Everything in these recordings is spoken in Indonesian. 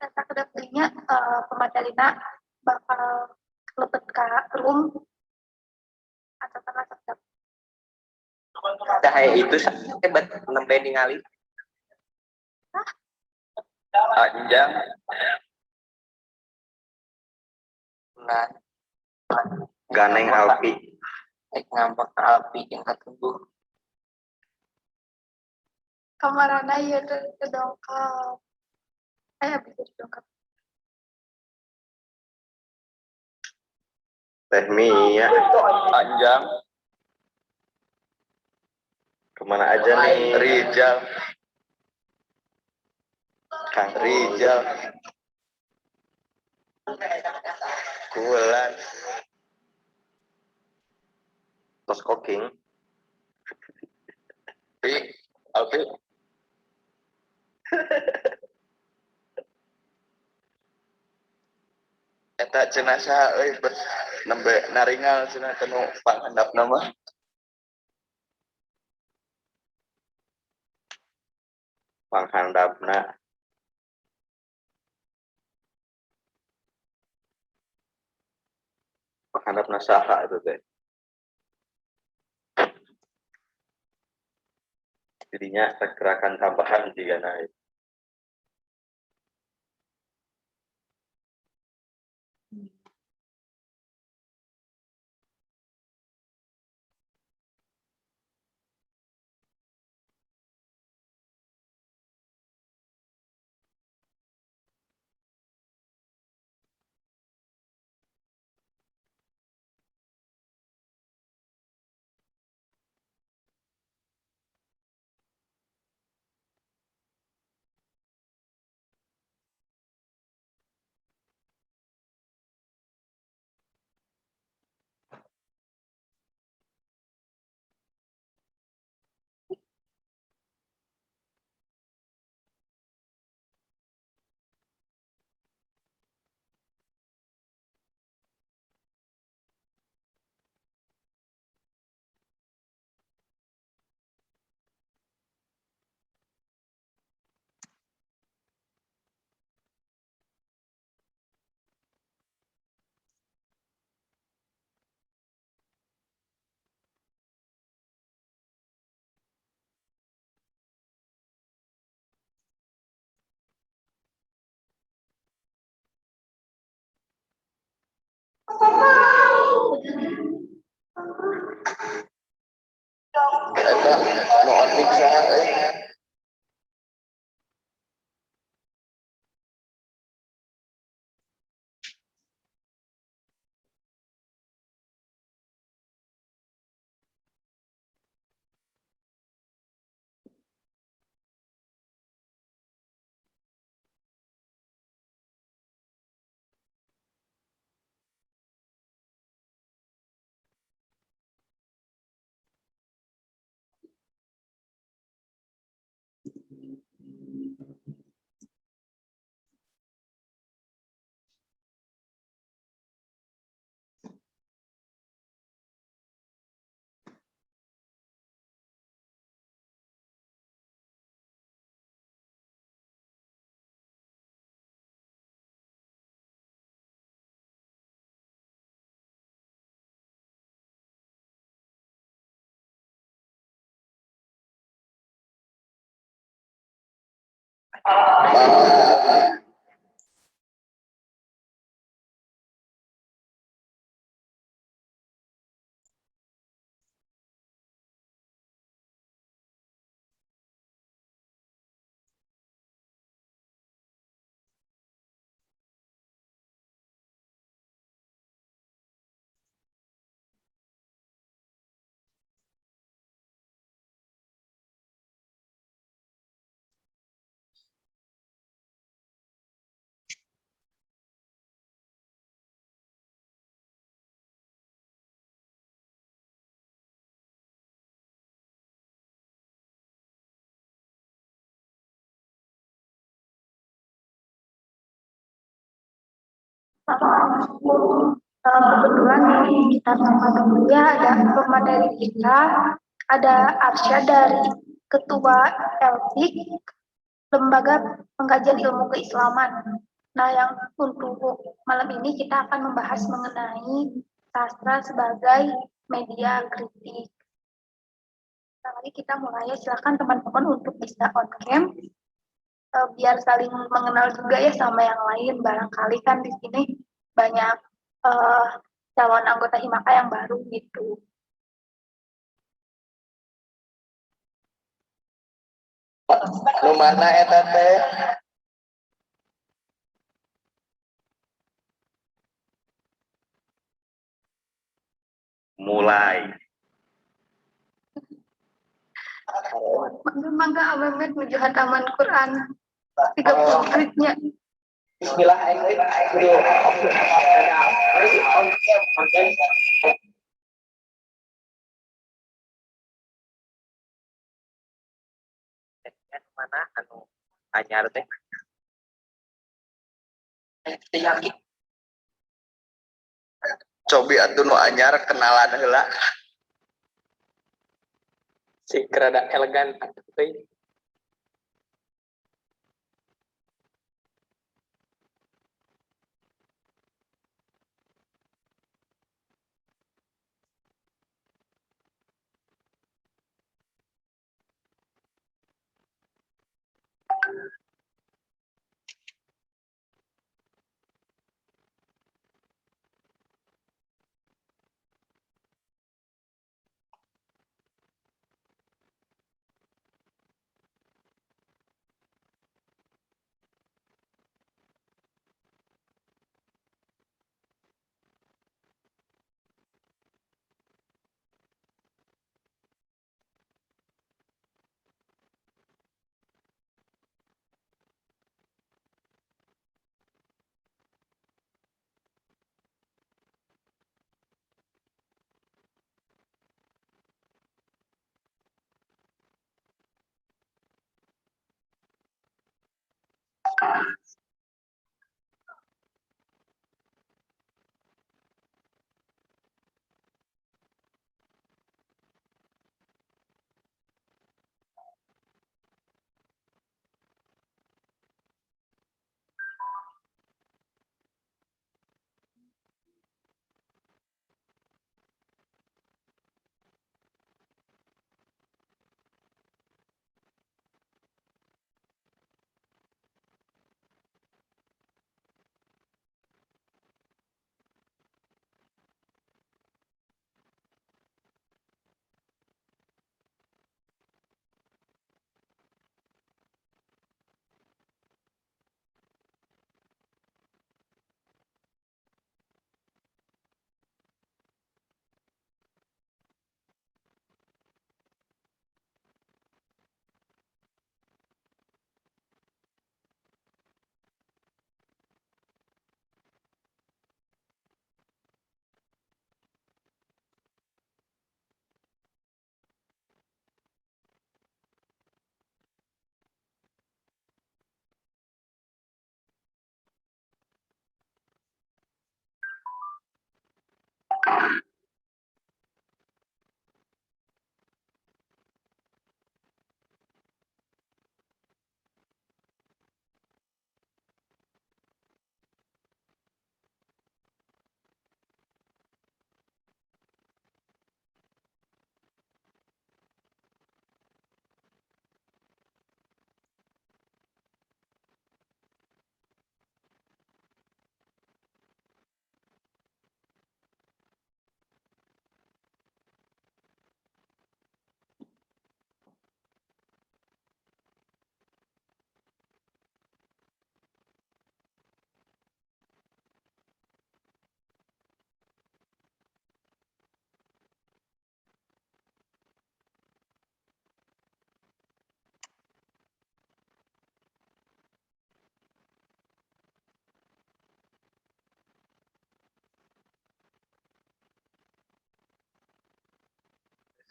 Eta kedeutinya pemadalina bakal lebet ka room atau tengah sedap. Dah itu hebat nembe ningali. Anjang. Nah. Ganeng Alpi. Ngampak Alpi yang ketubuh. Kamarana ieu teh kedongkap. Bisa didongkap. Teh Mia. Anjang. Kemana aja nih Rijal? Kang Rijal. Kulan. Tos koking. Alfi. Eta jenazah nembe naringal cenah tenu panghandapna mah. Panghandapna saha itu teh. Jadinya gerakan tambahan juga naik. Eta nu otik saha euy. Kebetulan nih kita sama ya ada pemateri kita, ada Arsya dari Ketua LPIK, Lembaga Pengkajian Ilmu Keislaman. Nah, yang untuk malam ini kita akan membahas mengenai sastra sebagai media kritik. Nah, mari kita mulai ya, silakan teman-teman untuk bisa on cam, biar saling mengenal juga ya sama yang lain. Barangkali kan di sini banyak eh, calon anggota Himaka yang baru gitu. Nu mana eta teh? Mulai. Mangga Amemet menuju hataman Quran 30 menitnya. Bismillahirrahmanirrahim. Mana anu anyar teh? Cobi atuh nu anyar kenalan heula. Si rada elegan atuh teh.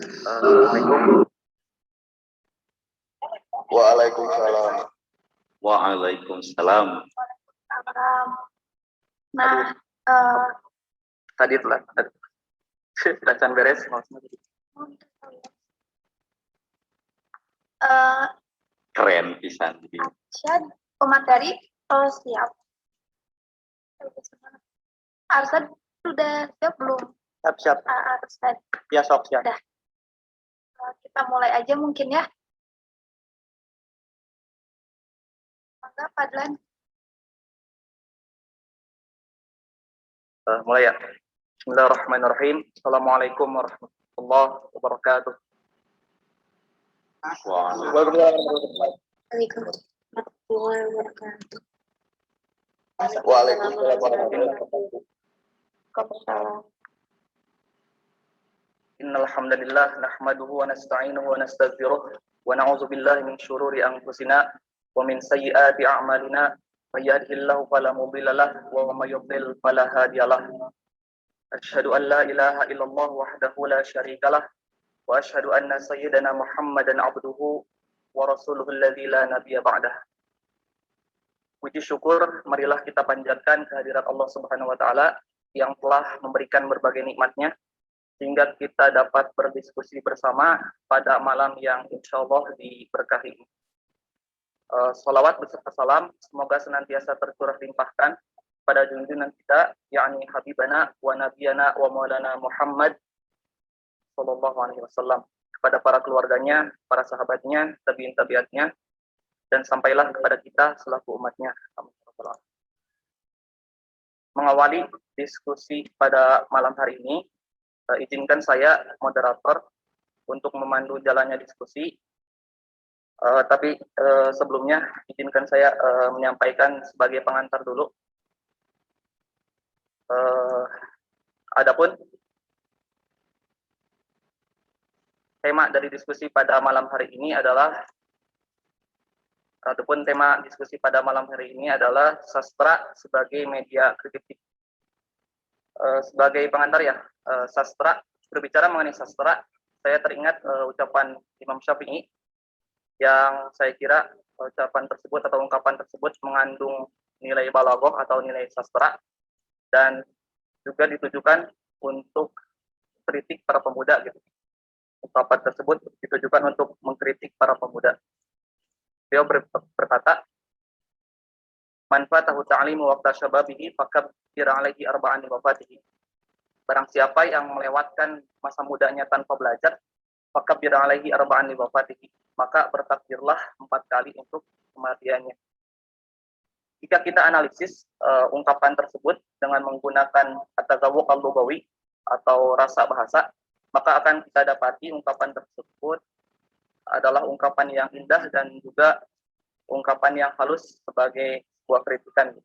Assalamualaikum. Waalaikumsalam. Waalaikumsalam. Nah, Tadi telah bacaan beres. Keren pisan. Arsyad, pemateri, oh siap. Arsyad sudah siap belum? Siap. Arsyad. Ya sok siap. Udah. Kita mulai aja mungkin ya. Mangga, Fadlan. Mulai ya. Bismillahirrahmanirrahim. Assalamualaikum warahmatullahi wabarakatuh. Waalaikumsalam warahmatullahi wabarakatuh. Waalaikumsalam warahmatullahi wabarakatuh. Waalaikumsalam. Innal hamdalillah nahmaduhu wa nasta'inuhu wa nastaghfiruh wa na'udzu billahi min shururi anfusina wa min sayyiati a'malina may yahdihillahu fala mudilla lahu wa may yudlil fala hadiyalah. Asyhadu an la ilaha illallah wahdahu la syarikalah wa asyhadu anna sayyidana Muhammadan abduhu wa rasuluhul ladzi la nabiyya ba'dah. Puji syukur marilah kita panjatkan kehadirat Allah Subhanahu wa taala yang telah memberikan berbagai nikmatnya sehingga kita dapat berdiskusi bersama pada malam yang insyaallah diberkahi. Salawat beserta salam semoga senantiasa tercurah limpahkan pada junjungan kita yakni habibana wa nabiyana wa maulana Muhammad sallallahu alaihi wasallam, kepada para keluarganya, para sahabatnya, tabi'in-tabi'atnya, dan sampailah kepada kita selaku umatnya. Mengawali diskusi pada malam hari ini, izinkan saya moderator untuk memandu jalannya diskusi. Tapi sebelumnya izinkan saya menyampaikan sebagai pengantar dulu. Adapun tema dari diskusi pada malam hari ini adalah sastra sebagai media kritik. Sebagai pengantar ya, sastra, berbicara mengenai sastra, saya teringat ucapan Imam Syafi'i yang saya kira ucapan tersebut atau ungkapan tersebut mengandung nilai balaghah atau nilai sastra dan juga ditujukan untuk kritik para pemuda gitu. Ungkapan tersebut ditujukan untuk mengkritik para pemuda. Beliau berkata, manfaatahu ta'limu waqta syababihi fakabbir alaihi arba'an wafatihi. Barang siapa yang melewatkan masa mudanya tanpa belajar, fakabbir alaihi arba'an wafatihi, maka bertakbirlah 4 kali untuk kematiannya. Jika kita analisis ungkapan tersebut dengan menggunakan at-tazawwuq al-lughawi atau rasa bahasa, maka akan kita dapati ungkapan tersebut adalah ungkapan yang indah dan juga ungkapan yang halus sebagai sebuah kritikan.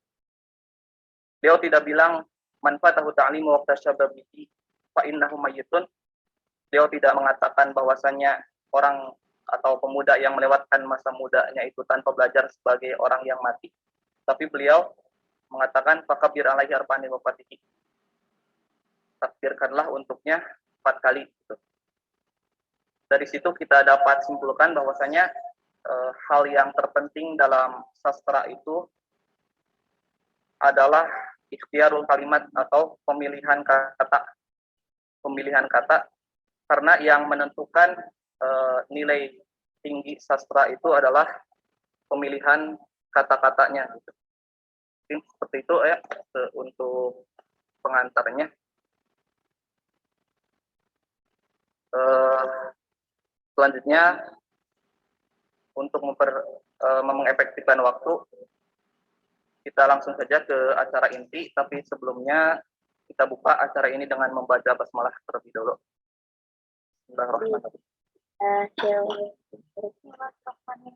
Beliau tidak bilang manfaatahu ta'limu waqta syababihi fa innahu mayyitun. Beliau tidak mengatakan bahwasannya orang atau pemuda yang melewatkan masa mudanya itu tanpa belajar sebagai orang yang mati. Tapi beliau mengatakan fakabbir alaihi arba'an wafatihi. Takbirkanlah untuknya 4 kali. Dari situ kita dapat simpulkan bahwasanya hal yang terpenting dalam sastra itu adalah ikhtiarul kalimat atau pemilihan kata, karena yang menentukan nilai tinggi sastra itu adalah pemilihan kata-katanya. Mungkin seperti itu ya untuk pengantarnya. Selanjutnya untuk mengefektifkan waktu, kita langsung saja ke acara inti, tapi sebelumnya kita buka acara ini dengan membaca basmalah terlebih dulu. Bismillahirrahmanirrahim.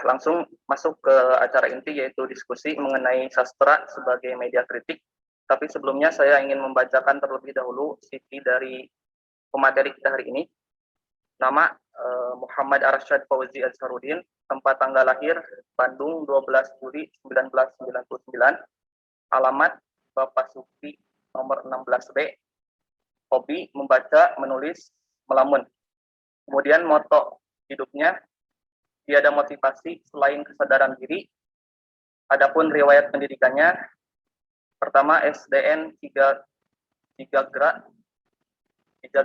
Langsung masuk ke acara inti, yaitu diskusi mengenai sastra sebagai media kritik. Tapi sebelumnya saya ingin membacakan terlebih dahulu CV dari pemateri kita hari ini. Nama Muhammad Arsyad Fauzi Azharuddin, tempat tanggal lahir Bandung 12 Juli 1999, alamat Bapak Sufi nomor 16B, hobi membaca, menulis, melamun. Kemudian moto hidupnya, tiada motivasi selain kesadaran diri. Adapun riwayat pendidikannya, pertama SDN 3 Gra 1,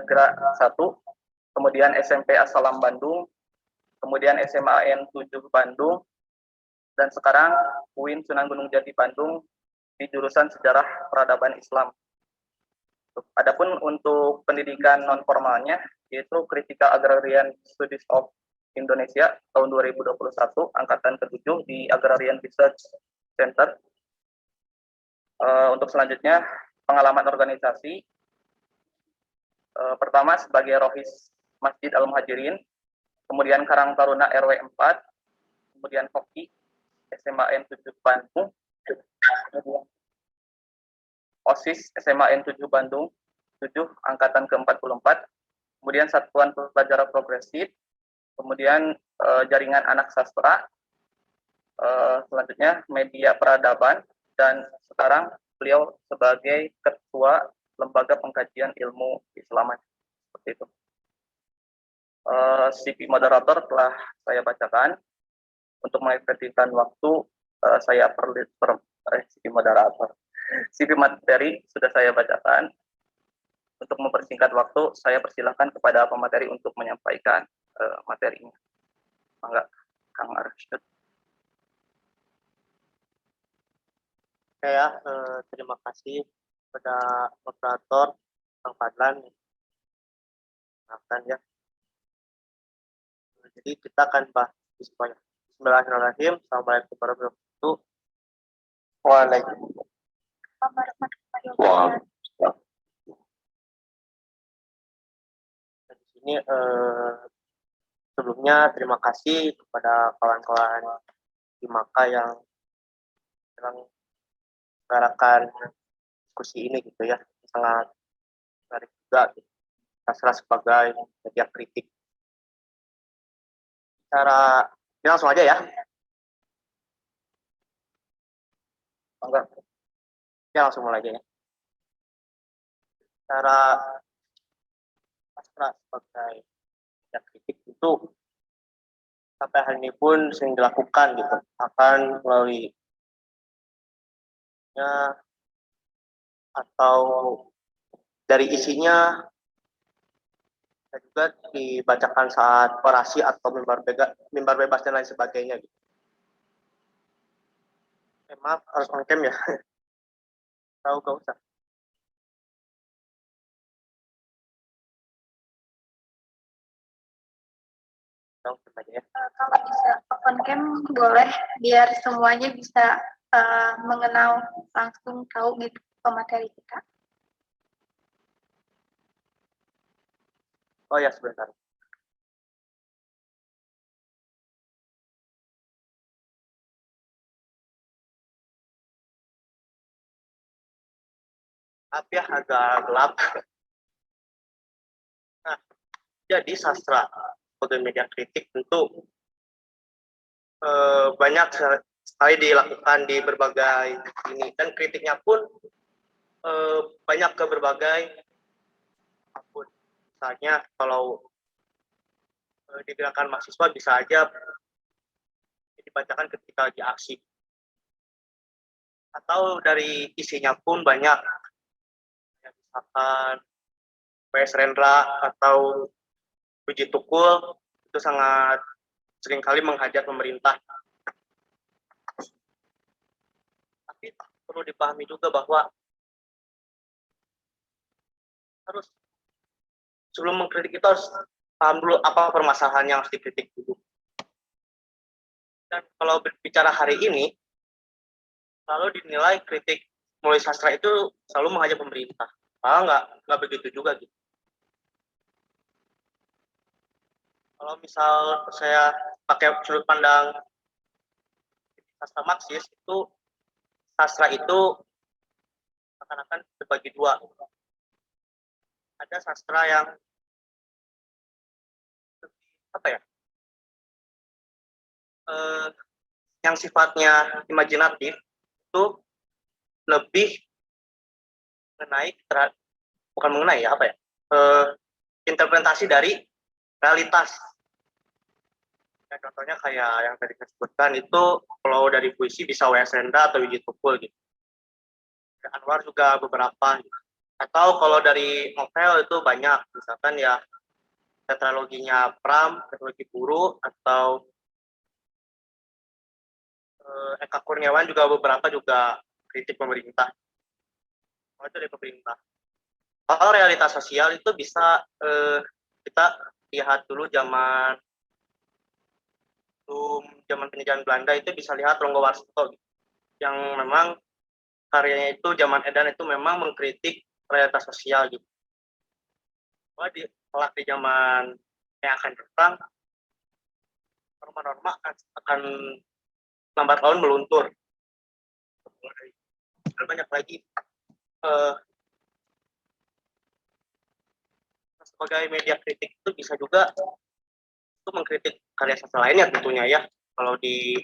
kemudian SMP Assalam Bandung, kemudian SMAN 7 Bandung, dan sekarang UIN Sunan Gunung Jati Bandung di jurusan Sejarah Peradaban Islam. Adapun untuk pendidikan non formalnya yaitu Kritika Agrarian Studies of Indonesia tahun 2021 angkatan ke-7 di Agrarian Research Center. Untuk selanjutnya pengalaman organisasi, pertama sebagai Rohis Masjid Al-Muhajirin, kemudian Karang Taruna RW 4, kemudian Hoki SMAN 7 Bandung, OSIS SMAN 7 Bandung 7 angkatan ke-44, kemudian Satuan Pelajar Progresif, kemudian Jaringan Anak Sastra, selanjutnya Media Peradaban, dan sekarang beliau sebagai Ketua Lembaga Pengkajian Ilmu Islaman. Seperti itu. CV moderator telah saya bacakan. Untuk mengefektifkan waktu, saya CV moderator. CV materi sudah saya bacakan. Untuk mempersingkat waktu, saya persilahkan kepada pemateri untuk menyampaikan materinya. Mangga, Kang Arsyad. Saya terima kasih kepada moderator Kang Fadlan. Maafkan ya. Jadi kita akan bahas semuanya. Bismillahirrahmanirrahim. Assalamualaikum warahmatullahi wabarakatuh. Waalaikumsalam. Di sini sebelumnya terima kasih kepada kawan-kawan di Maka yang menyelenggarakan diskusi ini gitu ya, sangat menarik juga gitu. Sastra sebagai media kritik. Ini langsung aja ya. Mangga. Ya langsung mulai aja ya. Cara sastra sebagai media kritik itu sampai hari ini pun sering dilakukan gitu, akan melalui atau dari isinya, dan juga dibacakan saat orasi atau mimbar bebas dan lain sebagainya gitu. Maaf harus on cam ya. Tahu gak usah. Kalau bisa open cam boleh, biar semuanya bisa mengenal langsung, tahu gitu pemateri kita. Oh ya, sebentar. Tapi ya agak gelap. Nah, jadi sastra sebagai media kritik tentu banyak sekali dilakukan di berbagai ini, dan kritiknya pun banyak ke berbagai apapun. Misalnya kalau di gerakan mahasiswa bisa aja dibacakan ketika lagi aksi, atau dari isinya pun banyak, ya, misalkan PS Rendra atau Puji Tukul itu sangat seringkali menghajat pemerintah. Tapi perlu dipahami juga bahwa harus sebelum mengkritik itu harus paham dulu apa permasalahan yang harus dikritik dulu. Dan kalau berbicara hari ini, selalu dinilai kritik melalui sastra itu selalu menghajat pemerintah. Malah nggak begitu juga gitu. Kalau misal saya pakai sudut pandang sastra Marxis, itu sastra itu akan terbagi dua. Ada sastra yang yang sifatnya imajinatif, itu lebih bukan mengenai ya, interpretasi dari realitas. Ya, contohnya kayak yang tadi saya sebutkan itu, kalau dari puisi bisa W.S. Rendra atau Wiji Tukul gitu. Anwar juga beberapa. Atau kalau dari novel itu banyak, misalkan ya tetraloginya Pram, tetralogi Buru, atau Eka Kurniawan juga beberapa juga kritik pemerintah. Itu dari pemerintah. Kalau realitas sosial itu bisa kita lihat dulu zaman penjajahan Belanda, itu bisa lihat Ronggo Warsito yang memang karyanya itu zaman edan itu memang mengkritik realitas sosial gitu. Kalau di zaman yang akan datang, norma-norma akan lambat laun meluntur. Dan banyak lagi sebagai media kritik itu bisa juga itu mengkritik karya sastra lainnya tentunya ya. Kalau di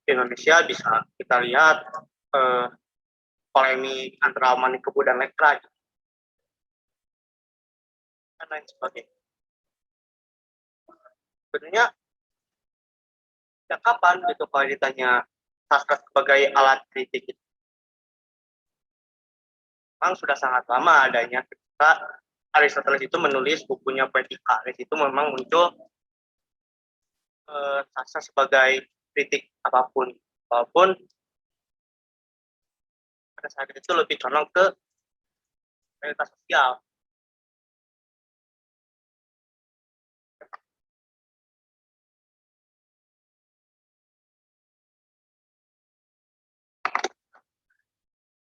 Indonesia bisa kita lihat polemik antara Manikebu dan Lekra dan lain sebagainya. Sebenarnya sejak kapan gitu kalau ditanya sastra sebagai alat kritik itu? Memang sudah sangat lama adanya ketika Aristoteles itu menulis bukunya Poetika. Di situ memang muncul sastra sebagai kritik apapun, walaupun pada saat itu lebih condong ke realitas sosial.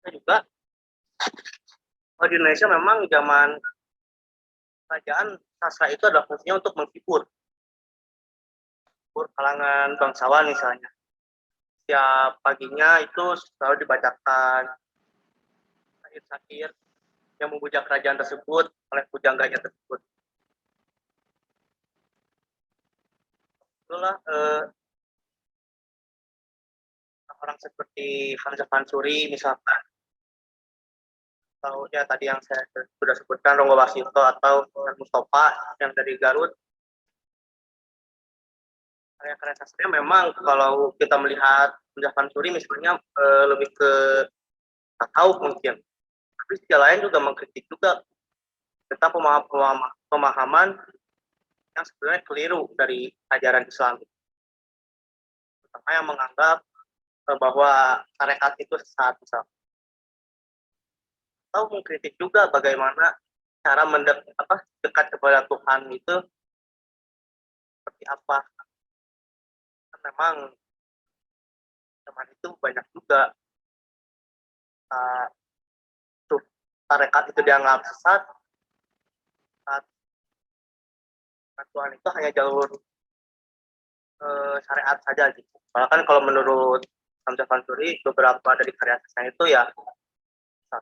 Dan juga di Indonesia memang zaman kerajaan sastra itu adalah fungsinya untuk menghibur kalangan bangsawan misalnya. Setiap paginya itu selalu dibacakan syair-syair yang memuja kerajaan tersebut oleh pujangganya tersebut. Itulah orang seperti Hamzah Mansuri misalkan, atau ya tadi yang saya sudah sebutkan Ronggo Warsito atau Mustafa yang dari Garut. Karya-karya sastra memang kalau kita melihat Hamzah Mansuri misalnya lebih ke tasawuf mungkin, tapi sisi lain juga mengkritik juga tentang pemahaman yang sebenarnya keliru dari ajaran Islam, terutama yang menganggap bahwa tarekat itu sesat misalnya. Atau mengkritik juga bagaimana cara dekat kepada Tuhan itu seperti apa. Memang teman itu banyak juga tarekat itu dianggap sesat. Tuhan itu hanya jalur syariat saja gitu. Bahkan kalau menurut Hamzah Mansuri, beberapa dari karya sastra itu ya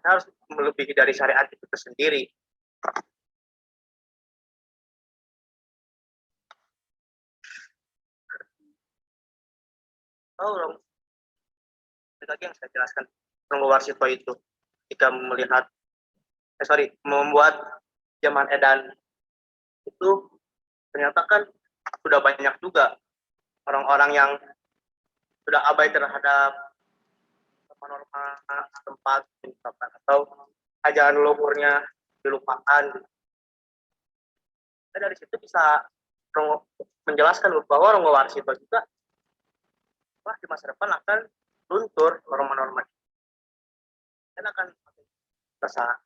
harus melebihi dari syariat itu sendiri. Lagi yang saya jelaskan, Ronggo Warsito itu jika membuat zaman edan itu ternyata kan sudah banyak juga orang-orang yang sudah abai terhadap norma tempat atau ajaran leluhurnya dilupakan. Dan dari situ bisa menjelaskan bahwa Ronggo Warsito juga di masa depan akan luntur norma-norma dan akan rasa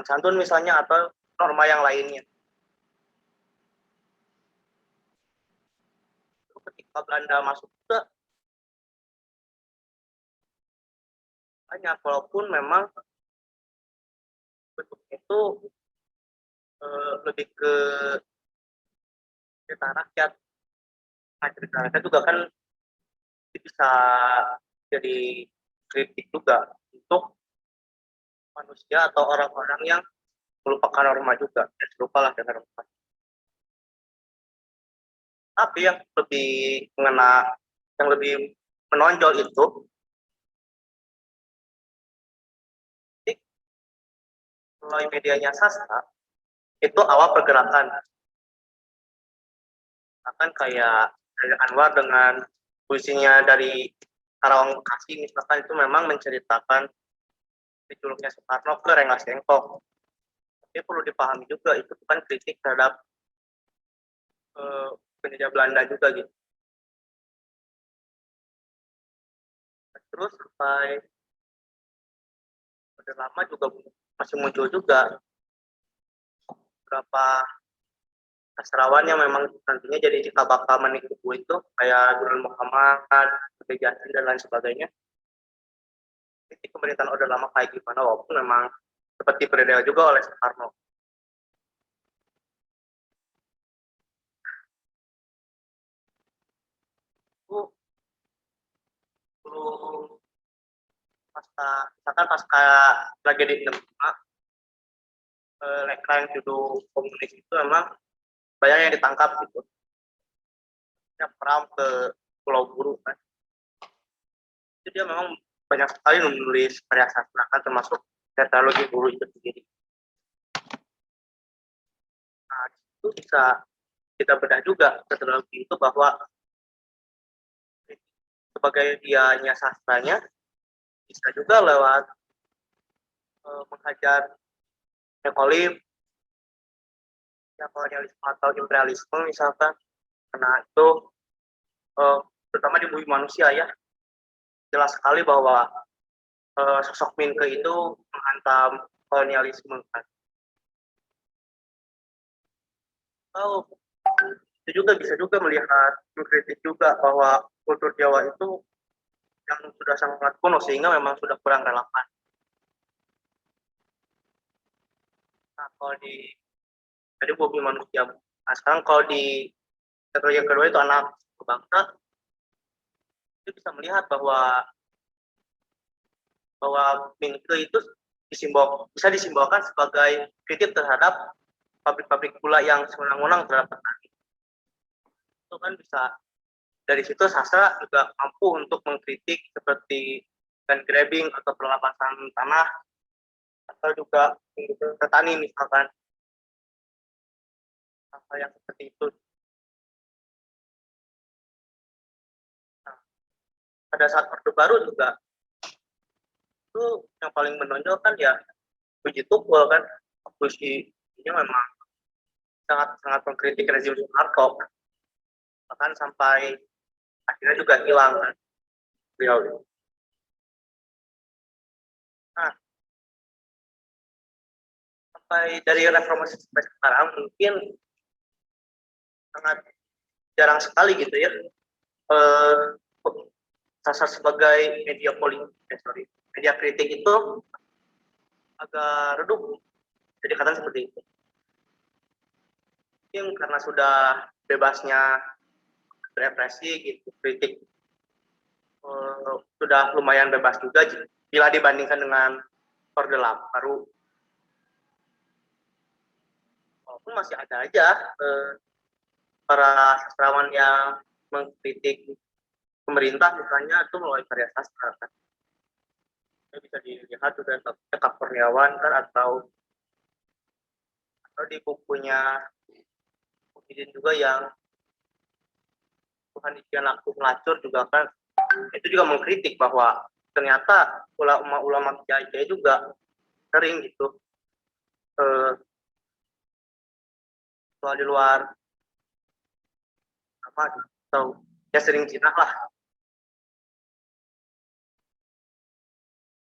santun misalnya atau norma yang lainnya. Ketika Belanda masuk juga banyak, walaupun memang bentuknya itu lebih ke cerita rakyat. Nah, cerita rakyat juga kan bisa jadi kritik juga untuk manusia atau orang-orang yang melupakan norma juga, dan serupa lah dengan norma. Tapi yang lebih menonjol itu melalui medianya sastra itu awal pergerakan. Bahkan kayak dari Anwar dengan puisinya dari Karawang Bekasi misalkan itu memang menceritakan diculuknya Soekarno ke Rengas Dengklok. Tapi perlu dipahami juga itu bukan kritik terhadap penjajah Belanda juga gitu. Terus sampai Orde Lama juga masih muncul juga beberapa sastrawan yang memang nantinya jadi cikal bakal menikmati itu kayak Nurul Muhammad, Jasin dan lain sebagainya. Kritik pemerintahan Orde Lama kayak gimana walaupun memang seperti beredar juga oleh Soekarno. Itu perlu pasca tragedi 65 lekran judul komunis itu memang banyak yang ditangkap gitu. Perang ke Pulau Buru kan. Jadi dia memang banyak sekali menulis karya sastra kan termasuk tetralogi Buru itu sendiri. Nah, itu bisa kita bedah juga tetralogi itu bahwa sebagai dianya sastranya bisa juga lewat menghajar neokolonialisme atau imperialisme misalkan, karena itu terutama di bumi manusia ya jelas sekali bahwa sosok Minke itu menghantam kolonialisme kan. Oh, itu juga bisa juga melihat mengkritik juga bahwa kultur Jawa itu yang sudah sangat kuno sehingga memang sudah kurang relevan. Nah, kalau di tadi bumi manusia, nah sekarang kalau di teori yang kedua itu anak bangsa, itu bisa melihat bahwa Minke itu bisa disimbolkan sebagai kritik terhadap pabrik-pabrik gula yang sewenang-wenang terhadap petani. Itu kan bisa dari situ sastra juga mampu untuk mengkritik seperti land grabbing atau pelepasan tanah atau juga petani misalkan hal yang seperti itu. Nah, pada saat Orde Baru juga itu yang paling menonjol kan ya Puji Tumpul kan, puisinya memang sangat mengkritik rezim Soeharto, bahkan sampai akhirnya juga hilang kan beliau. Nah, sampai dari reformasi sampai sekarang mungkin sangat jarang sekali gitu ya sasar sebagai media kritik itu agak redup, jadi kata seperti itu. Mungkin karena sudah bebasnya berekspresi gitu, kritik sudah lumayan bebas juga bila dibandingkan dengan Orde Lama baru. Walaupun masih ada aja para sastrawan yang mengkritik pemerintah misalnya itu melalui karya sastra kan. Bisa dilihat sudah Kak Kurniawan kan atau di bukunya Muhyiddin juga yang Tuhan Izian Aku Melacur juga kan itu juga mengkritik bahwa ternyata ulama kiai juga sering gitu soal di luar apa atau ya sering Cina lah.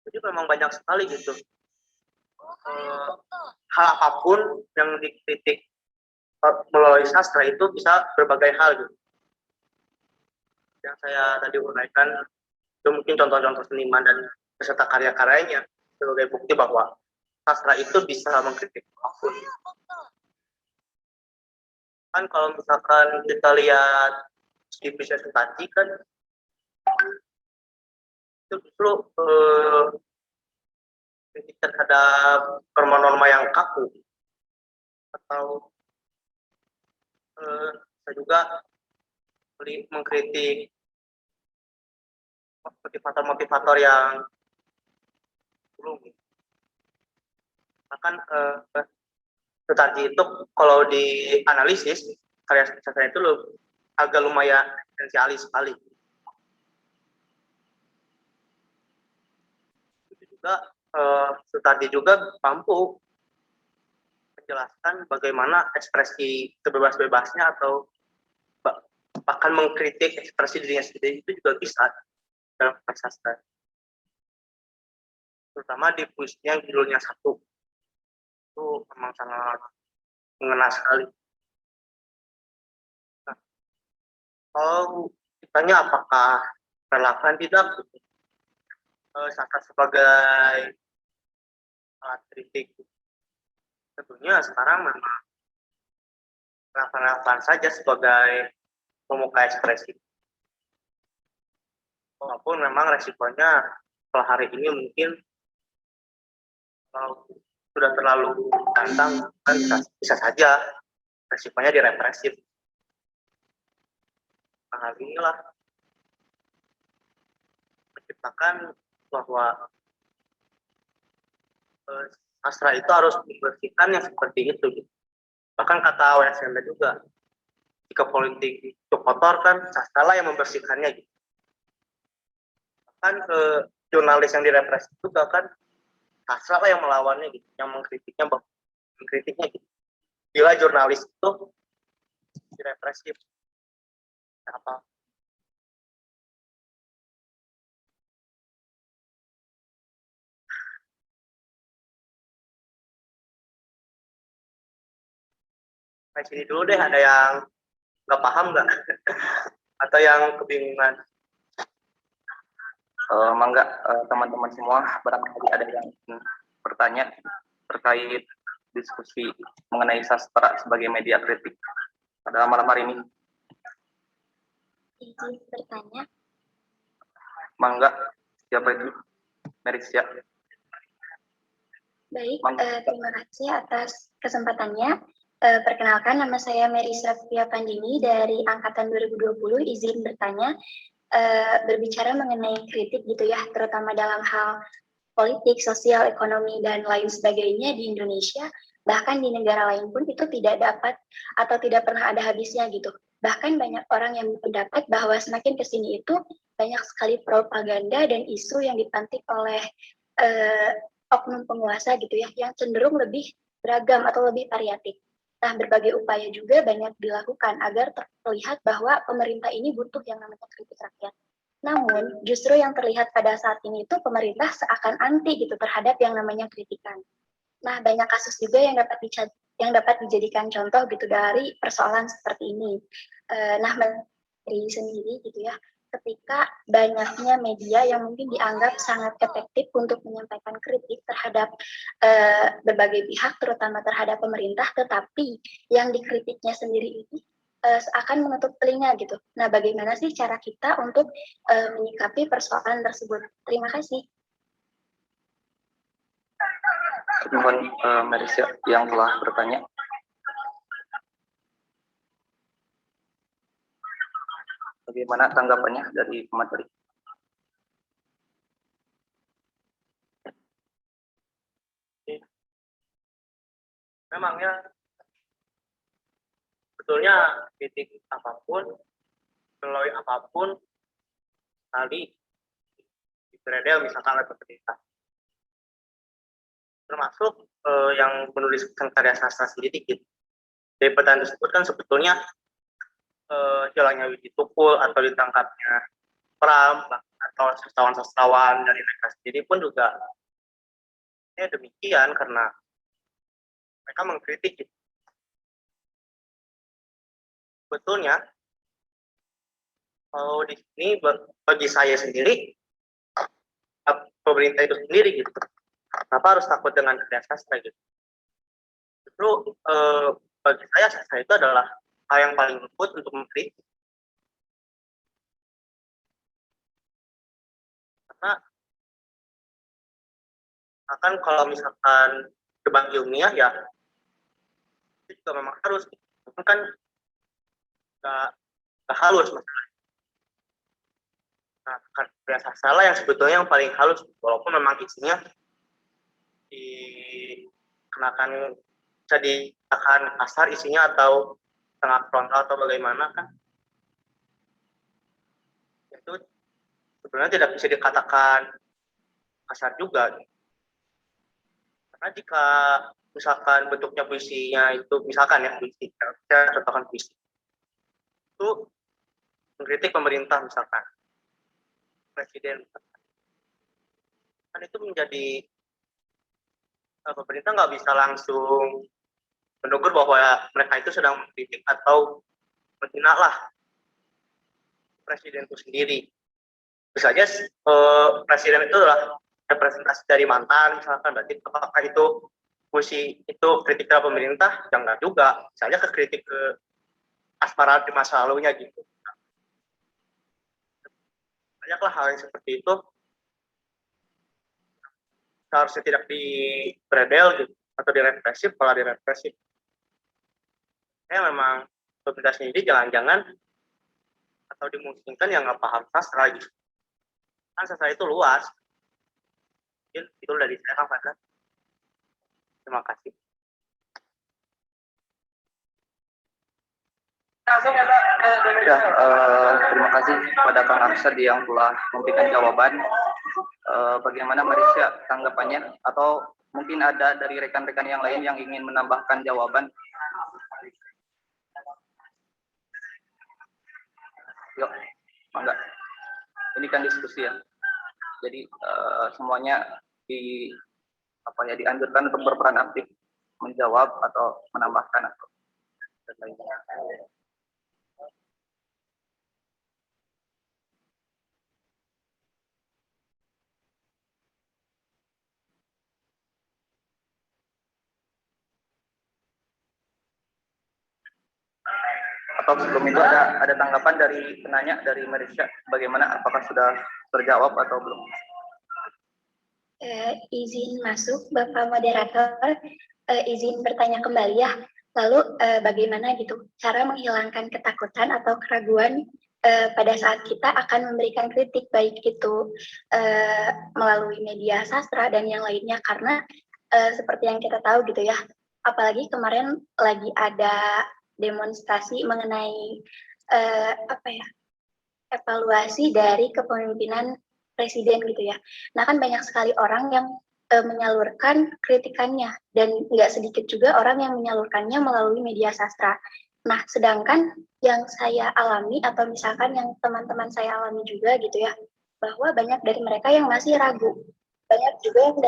Jadi memang banyak sekali gitu hal apapun yang dikritik melalui sastra itu bisa berbagai hal gitu. Yang saya tadi uraikan itu mungkin contoh-contoh seniman dan beserta karya-karyanya sebagai bukti bahwa sastra itu bisa mengkritik apapun. Kan kalau misalkan kita lihat civilisasi tadi kan itu justru kritik terhadap norma-norma yang kaku atau saya juga mengkritik motivator-motivator yang belum bahkan Tetapi itu kalau dianalisis karya sastra itu agak lumayan esensialis sekali. Itu juga Sutardi juga mampu menjelaskan bagaimana ekspresi sebebas-bebasnya atau bahkan mengkritik ekspresi dirinya sendiri itu juga bisa dalam sastra. Terutama di puisinya yang judulnya Satu. Itu memang sangat mengena sekali. Nah, kalau ditanya apakah relevan tidak sastra sebagai alat kritik, tentunya sekarang memang relevan saja sebagai pemuka ekspresi. Walaupun memang resikonya setelah hari ini mungkin kalau sudah terlalu tantang kan bisa saja resikonya direpresif. Nah, hal inilah menciptakan bahwa sastra itu harus dibersihkan yang seperti itu. Bahkan kata WSMB juga, jika politik itu kotor kan sastra lah yang membersihkannya gitu. Bahkan jurnalis yang direpresi juga kan sastra lah yang melawannya gitu, yang mengkritiknya gitu. Bila jurnalis itu direpresif apa? Nah, sini dulu deh, ada yang nggak paham nggak? Atau yang kebingungan? Mangga teman-teman semua, barangkali ada yang ingin bertanya terkait diskusi mengenai sastra sebagai media kritik pada malam hari ini. Izin bertanya. Mangga, siapa itu? Merisya. Baik, terima kasih atas kesempatannya. Perkenalkan, nama saya Merisya Pandini dari Angkatan 2020, izin bertanya. Berbicara mengenai kritik gitu ya, terutama dalam hal politik, sosial, ekonomi, dan lain sebagainya di Indonesia, bahkan di negara lain pun itu tidak dapat atau tidak pernah ada habisnya gitu. Bahkan banyak orang yang berpendapat bahwa semakin kesini itu banyak sekali propaganda dan isu yang dipantik oleh oknum penguasa gitu ya, yang cenderung lebih beragam atau lebih variatif. Nah, berbagai upaya juga banyak dilakukan agar terlihat bahwa pemerintah ini butuh yang namanya kritik rakyat. Namun, justru yang terlihat pada saat ini itu pemerintah seakan anti gitu terhadap yang namanya kritikan. Nah, banyak kasus juga yang dapat dijadikan contoh gitu dari persoalan seperti ini. Nah, dari sendiri gitu ya, ketika banyaknya media yang mungkin dianggap sangat efektif untuk menyampaikan kritik terhadap berbagai pihak, terutama terhadap pemerintah, tetapi yang dikritiknya sendiri ini seakan menutup telinga gitu. Nah, bagaimana sih cara kita untuk menyikapi persoalan tersebut? Terima kasih. Mohon Merisya yang telah bertanya. Bagaimana tanggapannya dari pemateri? Memangnya sebetulnya kritik apapun, melalui apapun, kali diberedel misalkan oleh pemerintah. Termasuk yang menuliskan karya sastra sendiri gitu. Dari pertanyaan tersebut kan sebetulnya hilangnya Widi Tukul atau ditangkapnya Pram atau sastrawan-sastrawan dari mereka sendiri pun juga demikian karena mereka mengkritik gitu. Sebetulnya kalau di sini bagi saya sendiri pemerintah itu sendiri gitu, kenapa harus takut dengan karya sastra gitu? Justru bagi saya sastra itu adalah hal yang paling lembut untuk mengkritik. Karena akan kalau misalkan debat ilmiah ya itu juga memang harus, kan nggak halus masalah. Nah, karya sastra yang sebetulnya yang paling halus, walaupun memang isinya dikenakan bisa dikatakan kasar isinya atau sangat frontal atau bagaimana kan, itu sebenarnya tidak bisa dikatakan kasar juga. Karena jika misalkan bentuknya puisinya itu, misalkan ya puisi, saya contohkan puisi itu mengkritik pemerintah, misalkan presiden, kan itu menjadi pemerintah nggak bisa langsung menegur bahwa mereka itu sedang mengkritik atau menghina lah presiden itu sendiri. Bisa saja presiden itu adalah representasi dari mantan, misalkan, berarti apakah itu puisi itu kritik terhadap pemerintah? Jangan juga, misalnya ke kritik ke asmara di masa lalunya gitu. Banyaklah hal yang seperti itu seharusnya tidak diberedel gitu, atau direpresif, malah direpresif. Memang pemerintah sendiri jangan-jangan atau dimungkinkan yang nggak paham sastra gitu. Kan sastra itu luas. Mungkin itu dari saya, Kang Fadlan. Terima kasih. Ya, terima kasih kepada Kang Arsyad yang telah memberikan jawaban. Bagaimana Marisha tanggapannya? Atau mungkin ada dari rekan-rekan yang lain yang ingin menambahkan jawaban? Yuk, mangga. Ini kan diskusi ya. Jadi semuanya dianjurkan untuk berperan aktif menjawab atau menambahkan atau dan lainnya. Atau sebelum itu ada tanggapan dari penanya, dari Marisha, bagaimana, apakah sudah terjawab atau belum? Izin masuk Bapak Moderator, izin bertanya kembali ya. Lalu bagaimana gitu cara menghilangkan ketakutan atau keraguan pada saat kita akan memberikan kritik, baik itu melalui media sastra dan yang lainnya, karena seperti yang kita tahu gitu ya, apalagi kemarin lagi ada demonstrasi mengenai evaluasi dari kepemimpinan presiden gitu ya. Nah kan banyak sekali orang yang menyalurkan kritikannya, dan nggak sedikit juga orang yang menyalurkannya melalui media sastra. Nah sedangkan yang saya alami atau misalkan yang teman-teman saya alami juga gitu ya, bahwa banyak dari mereka yang masih ragu, banyak juga yang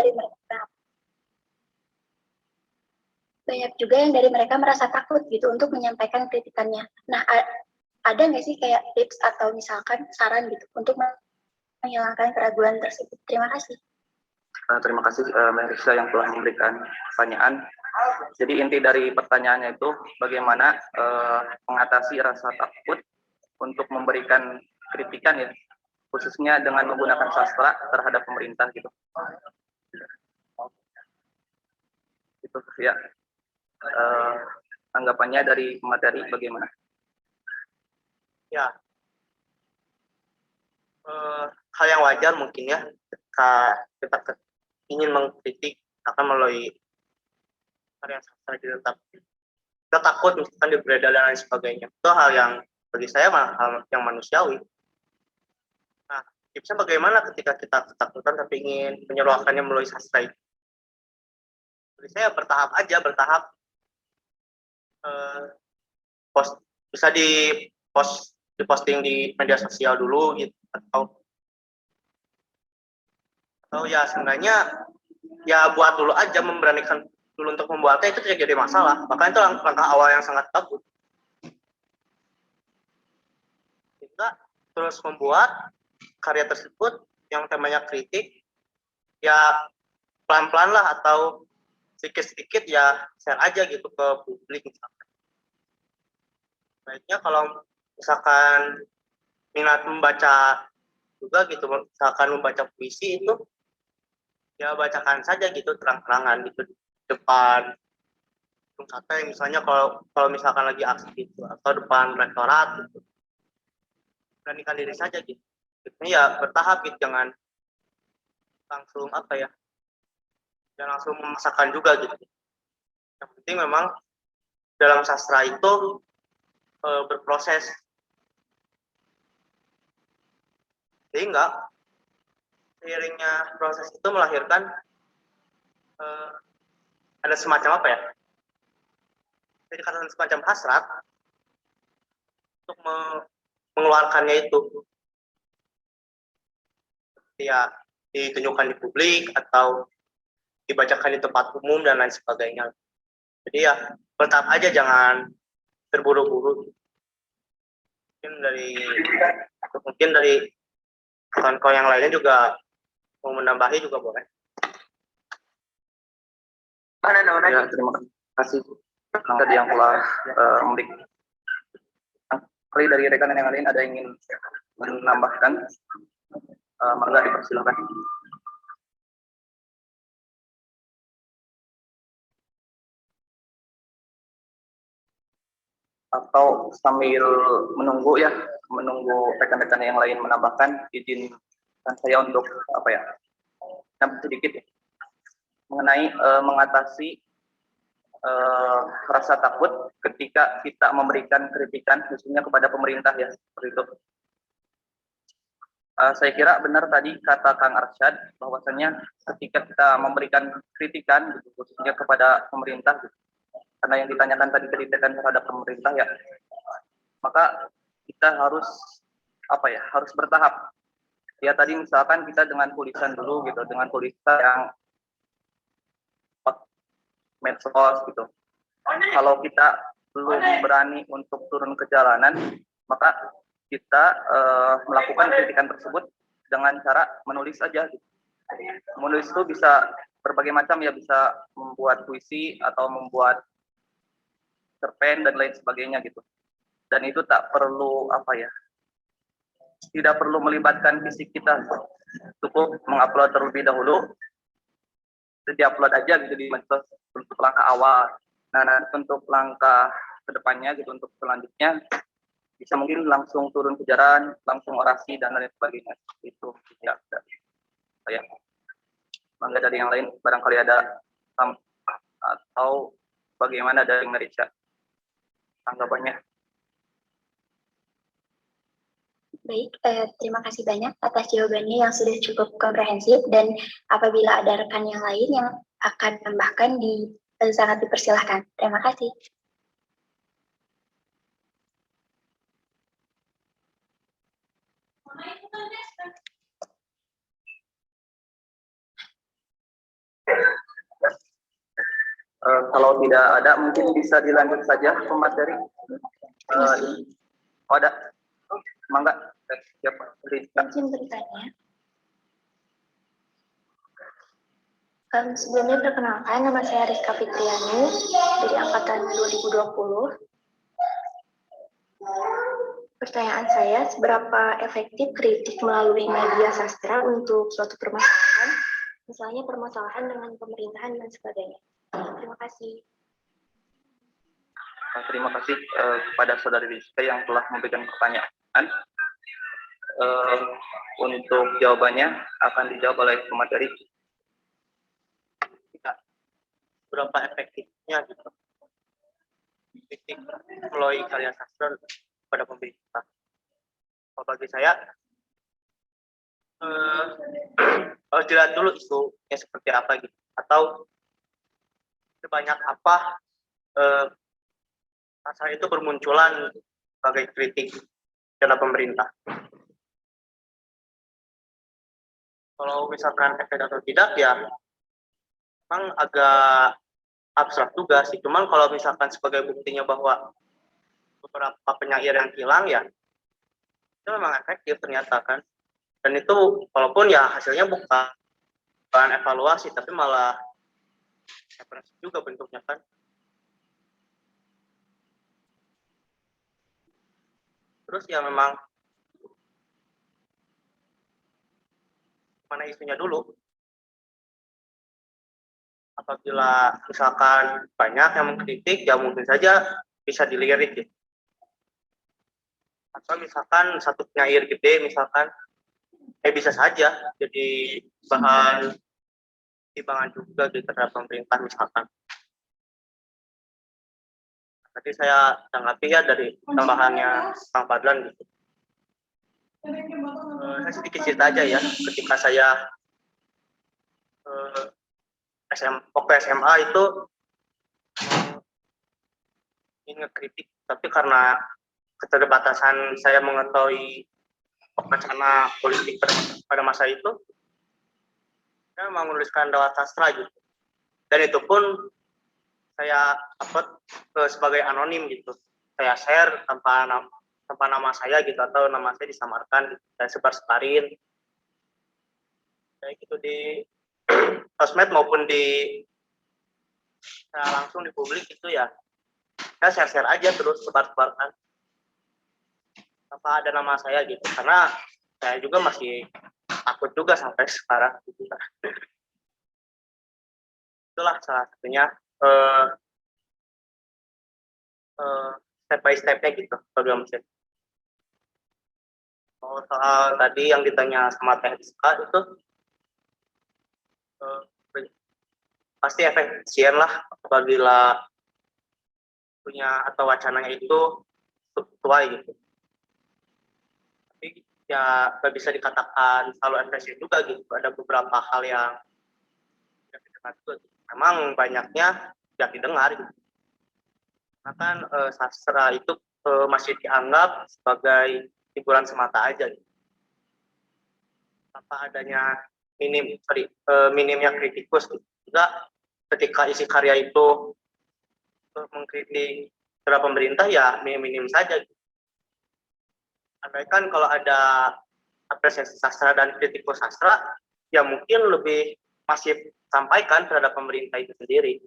dari mereka merasa takut gitu untuk menyampaikan kritikannya. Nah, ada nggak sih kayak tips atau misalkan saran gitu untuk menghilangkan keraguan tersebut? Terima kasih. Terima kasih Marisha yang telah memberikan pertanyaan. Jadi inti dari pertanyaannya itu bagaimana mengatasi rasa takut untuk memberikan kritikan ya, khususnya dengan menggunakan sastra terhadap pemerintah gitu. Itu ya. Tanggapannya dari materi bagaimana? Ya, hal yang wajar mungkin ya, ketika kita ingin mengkritik akan melalui karya sastra gitu, tapi kita takut misalkan diberedar dan lain sebagainya. Itu hal yang bagi saya hal yang manusiawi. Nah, tipsnya bagaimana ketika kita ketakutan tapi ingin menyuarakannya melalui sastra itu? Bagi saya bertahap aja, bertahap. Bisa diposting di media sosial dulu gitu, atau ya sebenarnya ya buat dulu aja, memberanikan dulu untuk membuatnya, itu tidak jadi masalah. Bahkan itu langkah awal yang sangat bagus. Kita terus membuat karya tersebut yang temanya kritik, ya pelan-pelan lah atau sedikit-sedikit ya share aja gitu ke publik misalkan. Baiknya kalau misalkan minat membaca juga gitu, misalkan membaca puisi itu ya bacakan saja gitu terang-terangan gitu di depan gedung sate, misalnya kalau misalkan lagi aksi gitu, atau depan rektorat gitu. Beranikan diri saja gitu. Ini ya bertahap gitu, jangan langsung jangan langsung memaksakan juga gitu. Yang penting memang dalam sastra itu berproses, sehingga seiringnya proses itu melahirkan ada semacam apa ya? Jadi karena semacam hasrat untuk mengeluarkannya itu, ya ditunjukkan di publik atau dibacakan di tempat umum dan lain sebagainya. Jadi ya bertahap aja, jangan terburu-buru. Mungkin dari kawan-kawan yang lainnya juga mau menambahi juga boleh. Ya, terima kasih tadi yang telah memberikan. Kali dari rekan yang lain ada yang ingin menambahkan, mangga dipersilakan. Atau sambil menunggu rekan-rekan yang lain menambahkan, izinkan saya untuk sedikit mengenai mengatasi rasa takut ketika kita memberikan kritikan khususnya kepada pemerintah, ya seperti itu. Saya kira benar tadi kata Kang Arsyad bahwasanya ketika kita memberikan kritikan khususnya kepada pemerintah, karena yang ditanyakan tadi kritikan terhadap pemerintah, ya maka kita harus harus bertahap. Ya tadi misalkan kita dengan tulisan dulu gitu, dengan tulisan yang medsos gitu. Kalau kita belum berani untuk turun ke jalanan, maka kita melakukan kritikan tersebut dengan cara menulis saja. Menulis itu bisa berbagai macam, ya bisa membuat puisi atau membuat cerpen dan lain sebagainya gitu. Dan itu tak perlu tidak perlu melibatkan fisik kita, cukup mengupload terlebih dahulu, diupload aja gitu di medsos untuk langkah awal. Nah, untuk langkah kedepannya gitu, untuk selanjutnya bisa mungkin langsung turun ke jalan, langsung orasi dan lain sebagainya. Itu ya saya. Mangga dari yang lain barangkali ada atau bagaimana dari Marisha tanggapannya. Baik, terima kasih banyak atas jawabannya yang sudah cukup komprehensif, dan apabila ada rekan yang lain yang akan menambahkan sangat dipersilahkan. Terima kasih. Kalau tidak ada, mungkin bisa dilanjut saja pemateri. Ada, mangga. Siapa? Izin bertanya. Sebelumnya perkenalkan, nama saya Rizka Fitriani dari angkatan 2020. Pertanyaan saya, seberapa efektif kritik melalui media sastra untuk suatu permasalahan, misalnya permasalahan dengan pemerintahan dan sebagainya? Terima kasih. Terima kasih kepada saudari Rizka yang telah memberikan pertanyaan. Untuk jawabannya akan dijawab oleh pemateri. Berapa efektifnya gitu kritik melalui karya sastra pada pemerintah? Kalau bagi saya harus dilihat dulu isunya seperti apa gitu, atau sebanyak apa pasal itu bermunculan sebagai kritik dalam pemerintah. Kalau misalkan efek atau tidak, ya memang agak abstrak juga sih. Cuman kalau misalkan sebagai buktinya bahwa beberapa penyair yang hilang, ya itu memang efektif ternyata kan. Dan itu walaupun ya hasilnya bukan evaluasi, tapi malah referensi juga bentuknya kan. Terus ya memang mana isunya dulu. Apabila misalkan banyak yang mengkritik, ya mungkin saja bisa dilirik gitu. Atau misalkan satu penyair gede misalkan, bisa saja jadi bahan timbangan juga gitu terhadap pemerintah misalkan. Tadi saya tanggapi ya dari tambahannya Kang Fadlan gitu. Saya sedikit cerita aja ya, ketika saya waktu SMA itu ingin ngekritik, tapi karena keterbatasan saya mengetahui wacana politik pada masa itu, saya mau menuliskan lewat sastra gitu. Dan itu pun saya upload sebagai anonim gitu. Saya share tanpa nama saya gitu, atau nama saya disamarkan gitu. Saya sebar-sebarin kayak gitu di sosmed maupun langsung di publik itu ya. Saya share aja terus, sebar-sebarkan tanpa ada nama saya gitu, karena saya juga masih takut juga sampai sekarang gitu. Itulah salah satunya step by stepnya gitu program saya. Soal tadi yang ditanya sama Teh Rizka itu pasti efisien lah apabila punya atau wacananya itu sesuai gitu. Tapi ya nggak bisa dikatakan selalu efisien juga gitu. Ada beberapa hal yang tidak didengar juga gitu. Memang banyaknya tidak didengar gitu. Karena kan sastra itu masih dianggap sebagai hiburan semata aja gitu. Tanpa adanya minimnya kritikus gitu. Juga ketika isi karya itu mengkritik terhadap pemerintah ya minim saja gitu. Andaikan kalau ada apresiasi sastra dan kritikus sastra, ya mungkin lebih masif sampaikan terhadap pemerintah itu sendiri.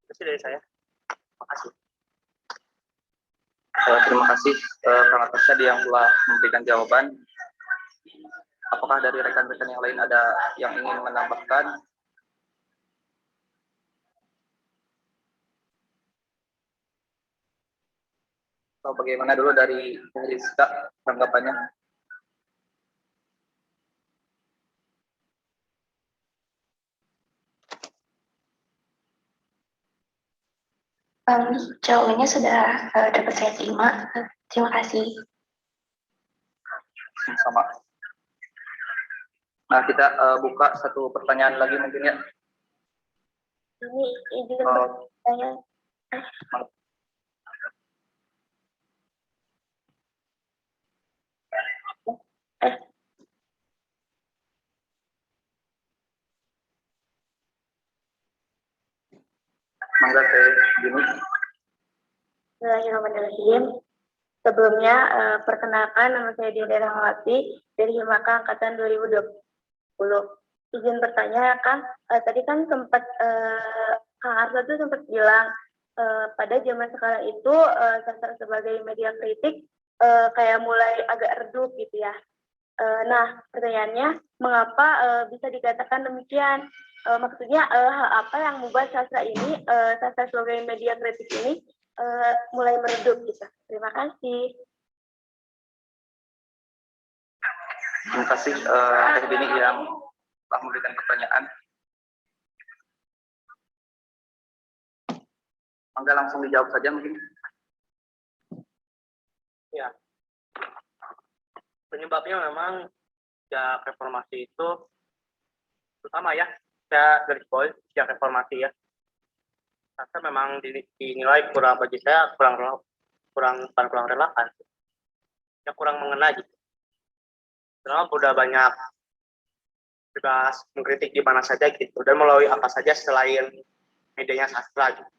Itu sih dari saya. Terima kasih. Terima kasih Kang Arsyad yang telah memberikan jawaban. Apakah dari rekan-rekan yang lain ada yang ingin menambahkan? Atau bagaimana dulu dari Rizka tanggapannya? Jawabannya sudah dapat saya terima. Terima kasih. Sama. Nah, kita buka satu pertanyaan lagi mungkin ya. Ini izin bertanya. Mangga Teh Juni. Bismillahirrahmanirrahim. Sebelumnya, perkenalkan nama saya Dinda Rahmawati dari Himaka Angkatan 2020. Izin bertanya, Kang, tadi kan sempat Kang Arsa tuh sempat bilang pada zaman sekarang itu sastra sebagai media kritik kayak mulai agak redup gitu ya. Nah, pertanyaannya, mengapa bisa dikatakan demikian? Maksudnya hal apa yang membuat sastra ini, sastra sebagai media kritik ini mulai meredup gitu. Terima kasih. Terima kasih Teh Dini yang telah memberikan pertanyaan. Mangga langsung dijawab saja mungkin. Ya. Penyebabnya memang sejak reformasi itu, terutama ya, saya garis bawahi sejak reformasi ya, sastra memang dinilai kurang, bagi saya kurang relevan, ya kurang mengena gitu. Karena udah banyak bebas mengkritik di mana saja gitu, dan melalui apa saja selain medianya sastra gitu.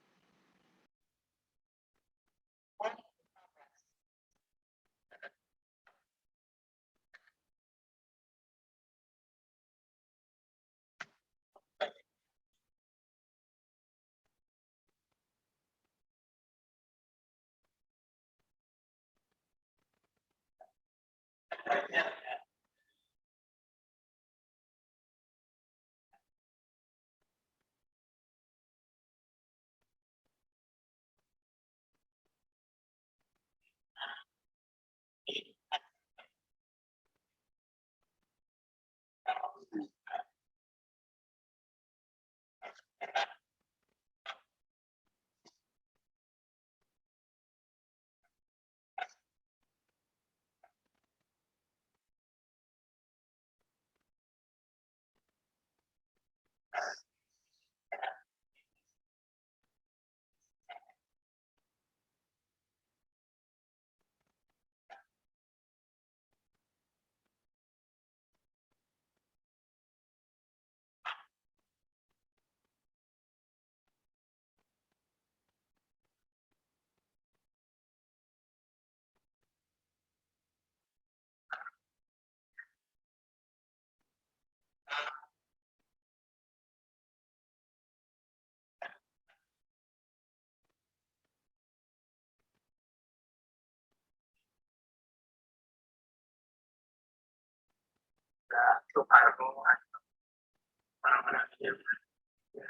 Soekarno atau orang-orang yang ya,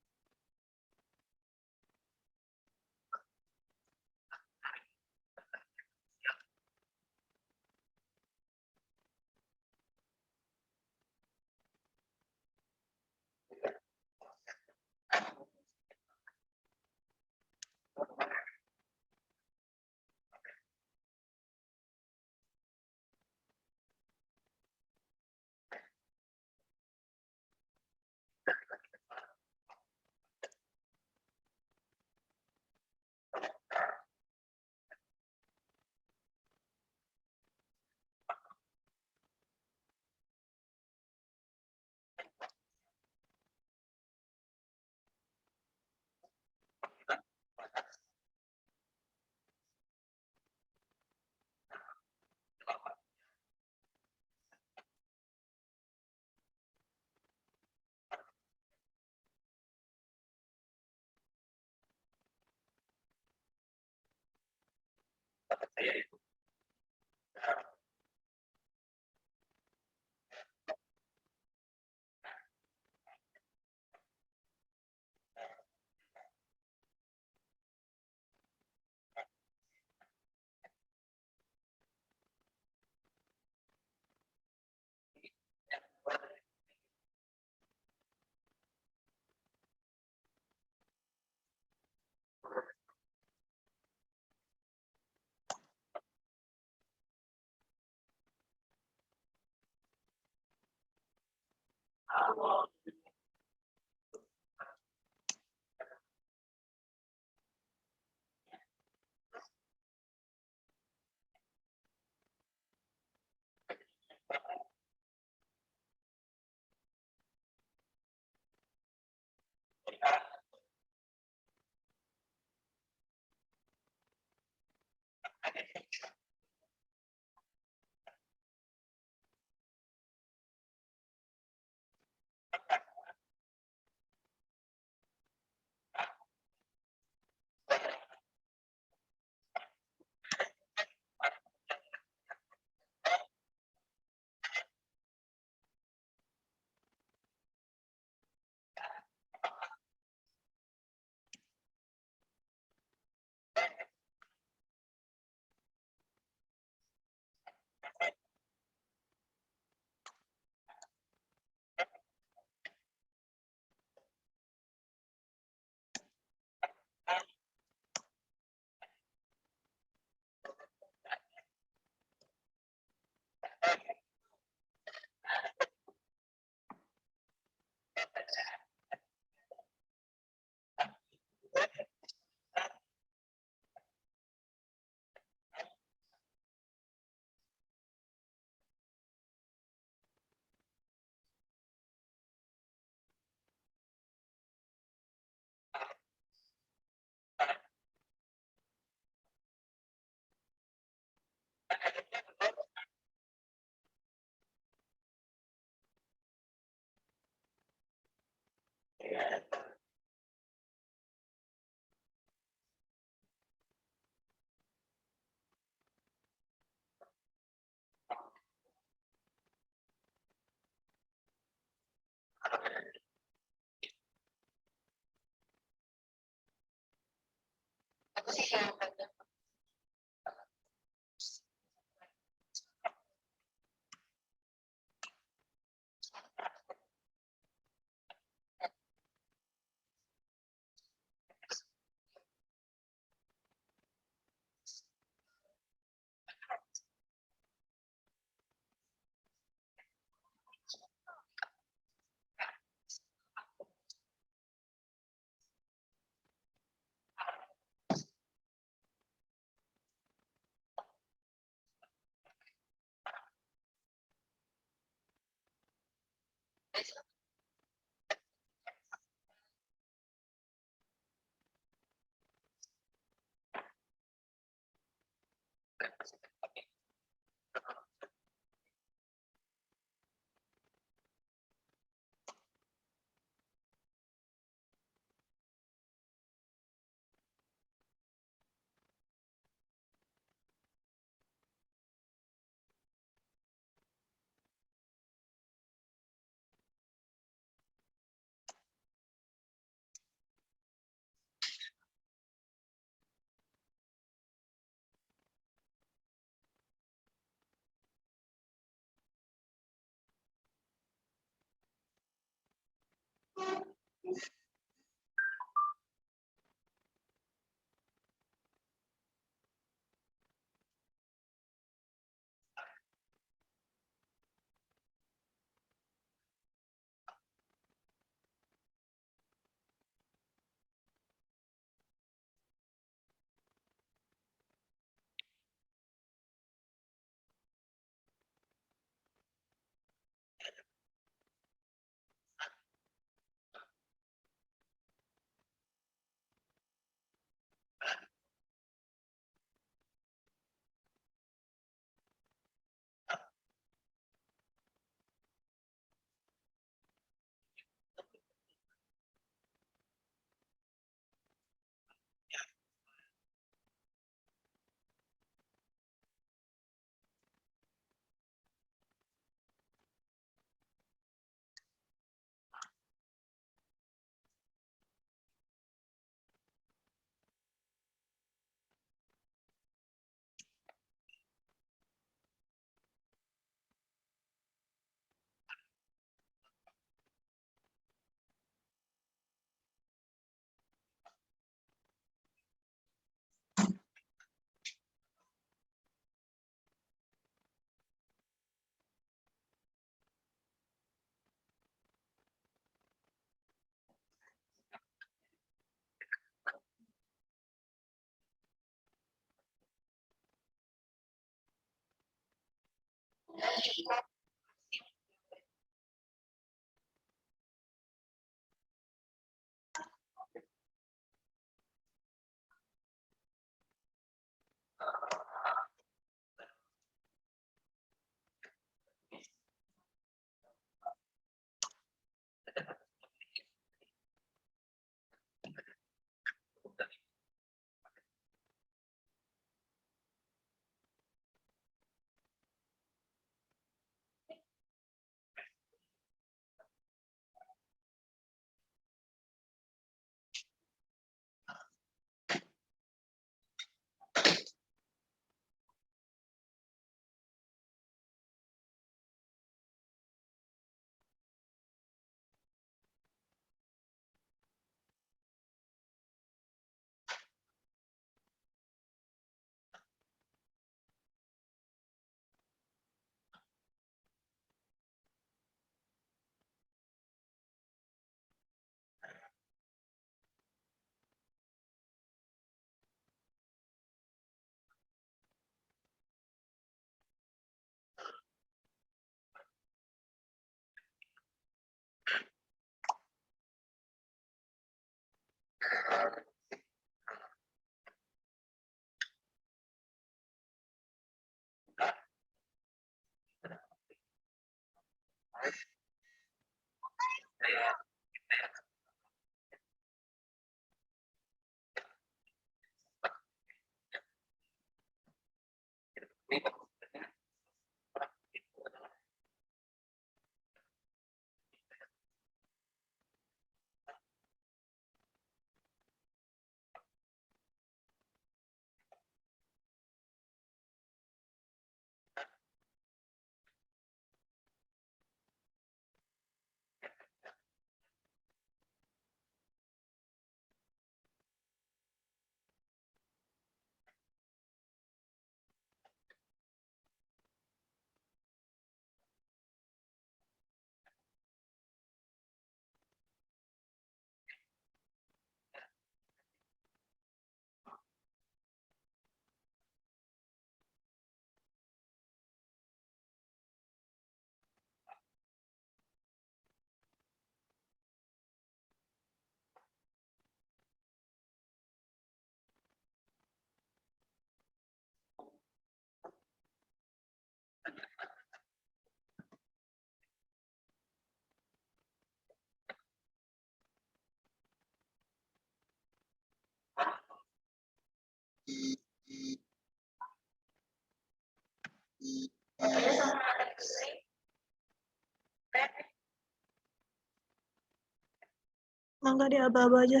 Mangga di aba-aba aja,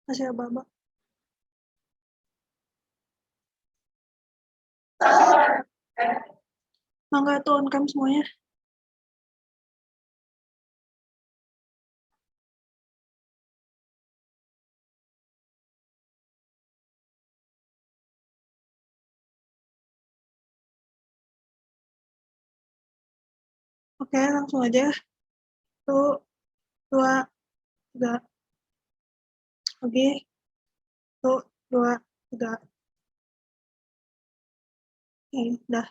masih aba-aba. Mangga tuh on cam semuanya. Oke, langsung aja. 1, 2, 3. Oke. 1, 2, 3. Oke, udah.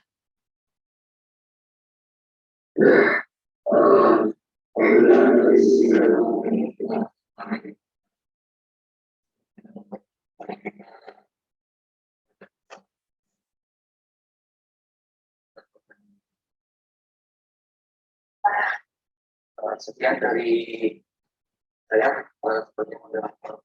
Sekian dari saya sebagai moderator.